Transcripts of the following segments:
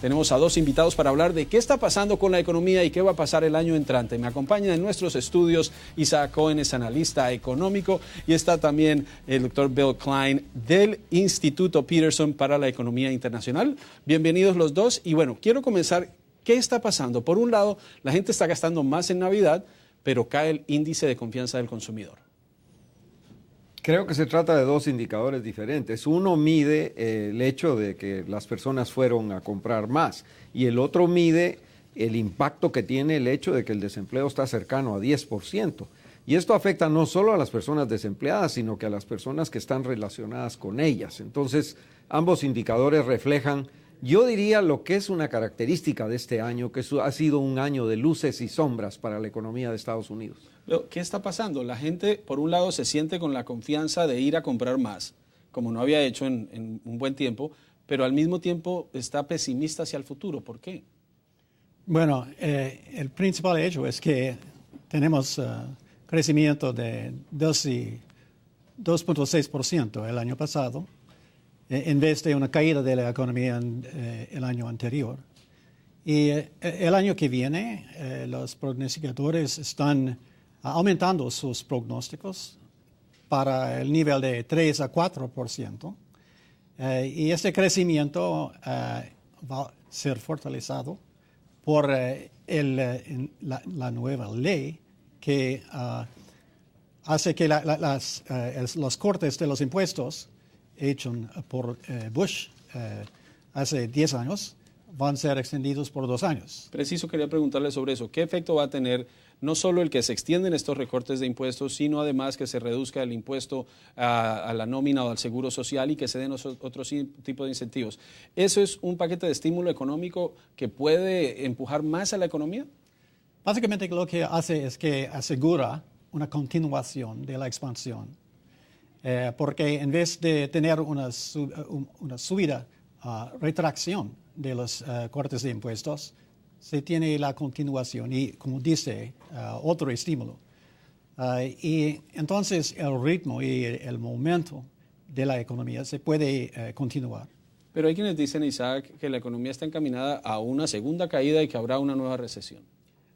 Tenemos a dos invitados para hablar de qué está pasando con la economía y qué va a pasar el año entrante. Me acompaña en nuestros estudios Isaac Cohen, es analista económico, y está también el doctor Bill Klein del Instituto Peterson para la Economía Internacional. Bienvenidos los dos. Y bueno, quiero comenzar. ¿Qué está pasando? Por un lado, la gente está gastando más en Navidad, pero cae el índice de confianza del consumidor. Creo que se trata de dos indicadores diferentes. Uno mide el hecho de que las personas fueron a comprar más y el otro mide el impacto que tiene el hecho de que el desempleo está cercano a 10%. Y esto afecta no solo a las personas desempleadas, sino que a las personas que están relacionadas con ellas. Entonces, ambos indicadores reflejan, yo diría, lo que es una característica de este año, que ha sido un año de luces y sombras para la economía de Estados Unidos. ¿Qué está pasando? La gente, por un lado, se siente con la confianza de ir a comprar más, como no había hecho en un buen tiempo, pero al mismo tiempo está pesimista hacia el futuro. ¿Por qué? Bueno, el principal hecho es que tenemos crecimiento de 2.6% el año pasado, en vez de una caída de la economía el año anterior. Y el año que viene, los pronosticadores están aumentando sus pronósticos para el nivel de 3 a 4%. Y este crecimiento va a ser fortalecido por la nueva ley que hace que los cortes de los impuestos hechos por Bush hace 10 años van a ser extendidos por 2 años. Preciso, quería preguntarle sobre eso. ¿Qué efecto va a tener no solo el que se extienden estos recortes de impuestos, sino además que se reduzca el impuesto a la nómina o al seguro social y que se den otros tipos de incentivos? ¿Eso es un paquete de estímulo económico que puede empujar más a la economía? Básicamente lo que hace es que asegura una continuación de la expansión. Porque en vez de tener una subida, retracción de los cortes de impuestos, se tiene la continuación y, como dice, otro estímulo. Y entonces el ritmo y el momento de la economía se puede continuar. Pero hay quienes dicen, Isaac, que la economía está encaminada a una segunda caída y que habrá una nueva recesión.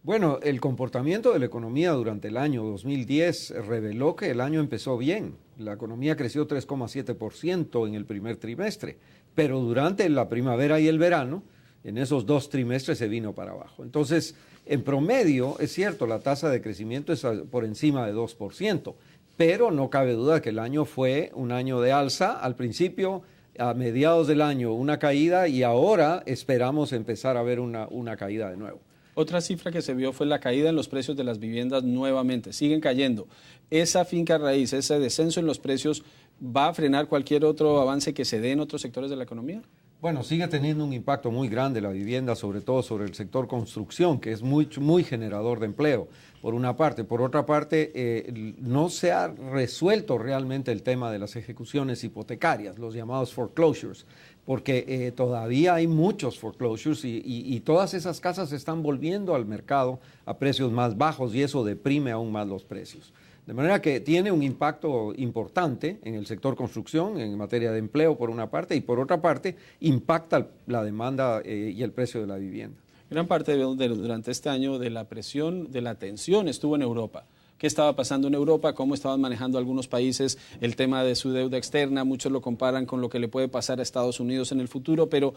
Bueno, el comportamiento de la economía durante el año 2010 reveló que el año empezó bien. La economía creció 3,7% en el primer trimestre, pero durante la primavera y el verano, en esos 2 trimestres se vino para abajo. Entonces, en promedio, es cierto, la tasa de crecimiento es por encima de 2%, pero no cabe duda que el año fue un año de alza. Al principio, a mediados del año, una caída y ahora esperamos empezar a ver una caída de nuevo. Otra cifra que se vio fue la caída en los precios de las viviendas nuevamente. Siguen cayendo. ¿Esa finca raíz, ese descenso en los precios, va a frenar cualquier otro avance que se dé en otros sectores de la economía? Bueno, sigue teniendo un impacto muy grande la vivienda, sobre todo sobre el sector construcción, que es muy generador de empleo, por una parte. Por otra parte, no se ha resuelto realmente el tema de las ejecuciones hipotecarias, los llamados foreclosures, porque todavía hay muchos foreclosures y todas esas casas se están volviendo al mercado a precios más bajos y eso deprime aún más los precios. De manera que tiene un impacto importante en el sector construcción, en materia de empleo por una parte, y por otra parte impacta la demanda y el precio de la vivienda. Gran parte durante este año de la presión, de la tensión estuvo en Europa. ¿Qué estaba pasando en Europa? ¿Cómo estaban manejando algunos países el tema de su deuda externa? Muchos lo comparan con lo que le puede pasar a Estados Unidos en el futuro, pero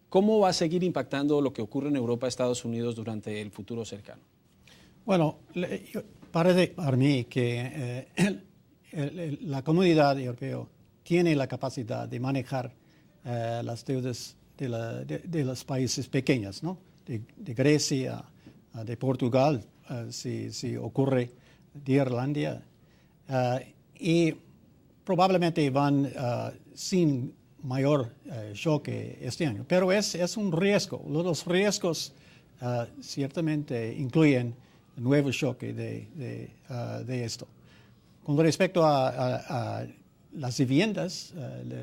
¿cómo va a seguir impactando lo que ocurre en Europa a Estados Unidos durante el futuro cercano? Bueno, parece para mí que la comunidad europea tiene la capacidad de manejar las deudas de los países pequeños, ¿no? De Grecia, de Portugal, si ocurre, de Irlanda, y probablemente van sin mayor choque este año. Pero es un riesgo. Los riesgos ciertamente incluyen nuevo choque de esto. Con respecto a las viviendas,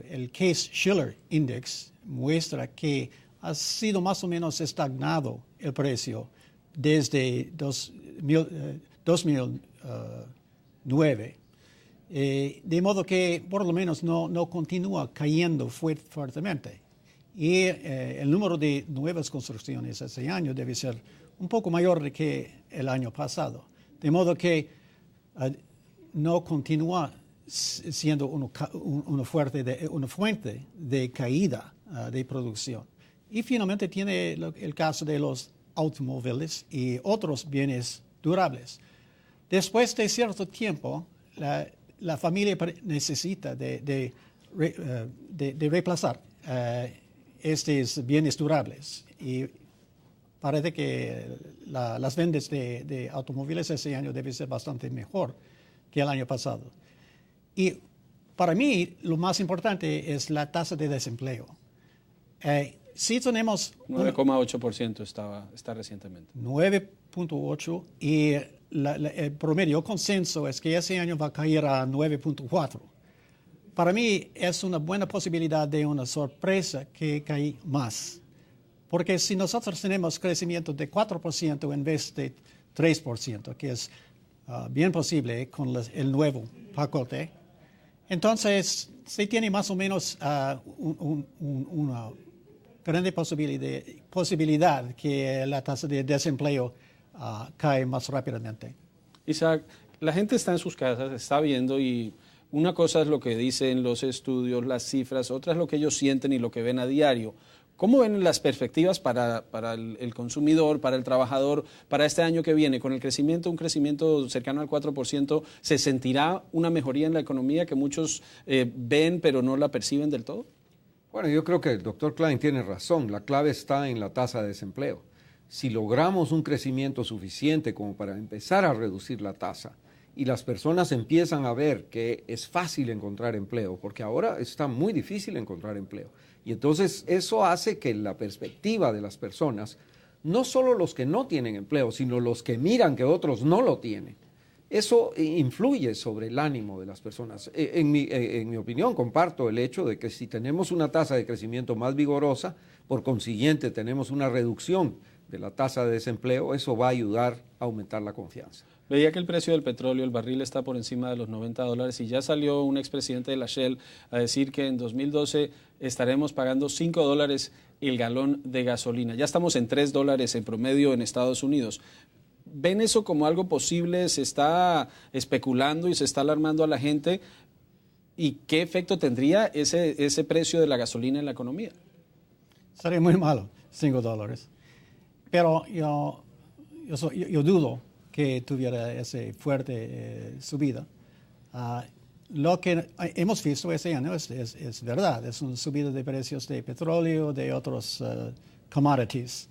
el Case-Shiller Index muestra que ha sido más o menos estagnado el precio desde 2009, de modo que por lo menos no continúa cayendo fuertemente. y el número de nuevas construcciones ese año debe ser un poco mayor que el año pasado. De modo que no continúa siendo una fuente de caída de producción. Y finalmente tiene el caso de los automóviles y otros bienes durables. Después de cierto tiempo, la familia necesita de reemplazar estos bienes durables. Y parece que las ventas de automóviles ese año deben ser bastante mejor que el año pasado. Y para mí, lo más importante es la tasa de desempleo. Si tenemos 9,8% está recientemente. 9,8% y el promedio consenso es que ese año va a caer a 9,4%. Para mí es una buena posibilidad de una sorpresa que cae más. Porque si nosotros tenemos crecimiento de 4% en vez de 3%, que es bien posible con el nuevo paquete, entonces se tiene más o menos una grande posibilidad que la tasa de desempleo cae más rápidamente. Isaac, la gente está en sus casas, está viendo, y una cosa es lo que dicen los estudios, las cifras, otra es lo que ellos sienten y lo que ven a diario. ¿Cómo ven las perspectivas para el consumidor, para el trabajador, para este año que viene? Con el crecimiento, un crecimiento cercano al 4%, ¿se sentirá una mejoría en la economía que muchos ven pero no la perciben del todo? Bueno, yo creo que el doctor Klein tiene razón. La clave está en la tasa de desempleo. Si logramos un crecimiento suficiente como para empezar a reducir la tasa y las personas empiezan a ver que es fácil encontrar empleo, porque ahora está muy difícil encontrar empleo. Y entonces eso hace que la perspectiva de las personas, no solo los que no tienen empleo, sino los que miran que otros no lo tienen, eso influye sobre el ánimo de las personas. En mi opinión, comparto el hecho de que si tenemos una tasa de crecimiento más vigorosa, por consiguiente tenemos una reducción de la tasa de desempleo, eso va a ayudar a aumentar la confianza. Veía que el precio del petróleo, el barril, está por encima de los $90 y ya salió un expresidente de la Shell a decir que en 2012 estaremos pagando $5 el galón de gasolina. Ya estamos en $3 en promedio en Estados Unidos. ¿Ven eso como algo posible? ¿Se está especulando y se está alarmando a la gente? ¿Y qué efecto tendría ese precio de la gasolina en la economía? Sería muy malo, $5. Pero yo dudo que tuviera esa fuerte subida. Lo que hemos visto ese año es verdad, es una subida de precios de petróleo, de otros commodities.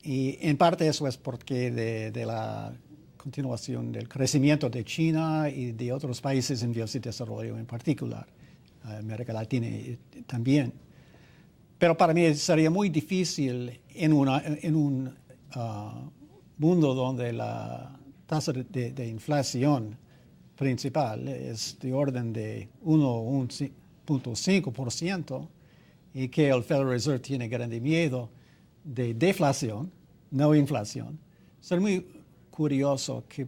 Y en parte eso es porque de la continuación del crecimiento de China y de otros países en vías de desarrollo en particular, América Latina también. Pero para mí sería muy difícil en un mundo donde la tasa de inflación principal es de orden de 1,5% y que el Federal Reserve tiene grande miedo de deflación, no inflación. Sería muy curioso que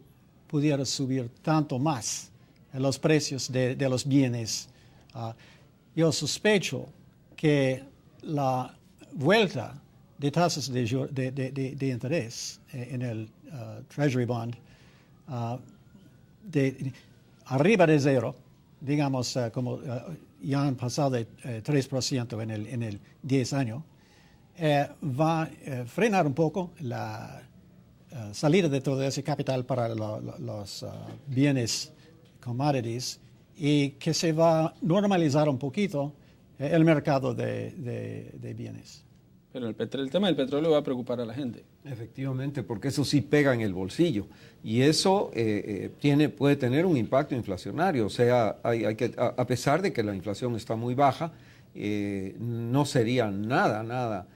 pudiera subir tanto más los precios de los bienes. Yo sospecho que la vuelta de tasas de interés en el Treasury Bond arriba de cero, digamos como ya han pasado de 3% en el 10 años, va a frenar un poco la salida de todo ese capital para los bienes commodities y que se va a normalizar un poquito el mercado de bienes. Pero el tema del petróleo va a preocupar a la gente. Efectivamente, porque eso sí pega en el bolsillo y eso puede tener un impacto inflacionario. O sea, a pesar de que la inflación está muy baja, no sería nada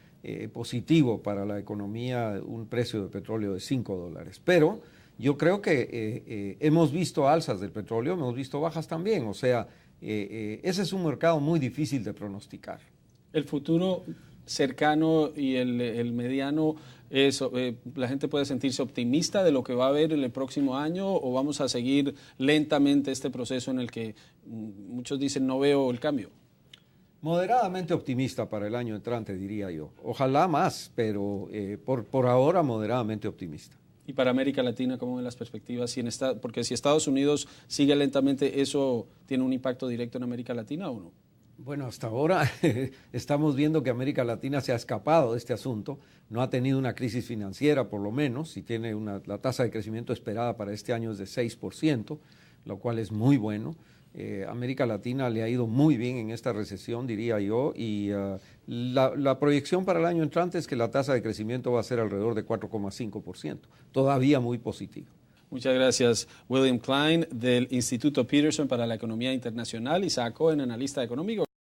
positivo para la economía un precio de petróleo de $5. Pero yo creo que hemos visto alzas del petróleo, hemos visto bajas también. O sea, ese es un mercado muy difícil de pronosticar. El futuro cercano y el mediano, la gente puede sentirse optimista de lo que va a haber en el próximo año, o vamos a seguir lentamente este proceso en el que muchos dicen no veo el cambio. Moderadamente optimista para el año entrante, diría yo. Ojalá más, pero por ahora moderadamente optimista. Y para América Latina, ¿cómo ven las perspectivas? Porque si Estados Unidos sigue lentamente, ¿eso tiene un impacto directo en América Latina o no? Bueno, hasta ahora estamos viendo que América Latina se ha escapado de este asunto, no ha tenido una crisis financiera por lo menos, y tiene la tasa de crecimiento esperada para este año es de 6%, lo cual es muy bueno. América Latina le ha ido muy bien en esta recesión, diría yo, y la proyección para el año entrante es que la tasa de crecimiento va a ser alrededor de 4,5%, todavía muy positivo. Muchas gracias, William Klein, del Instituto Peterson para la Economía Internacional, y Isaac Cohen, analista económico.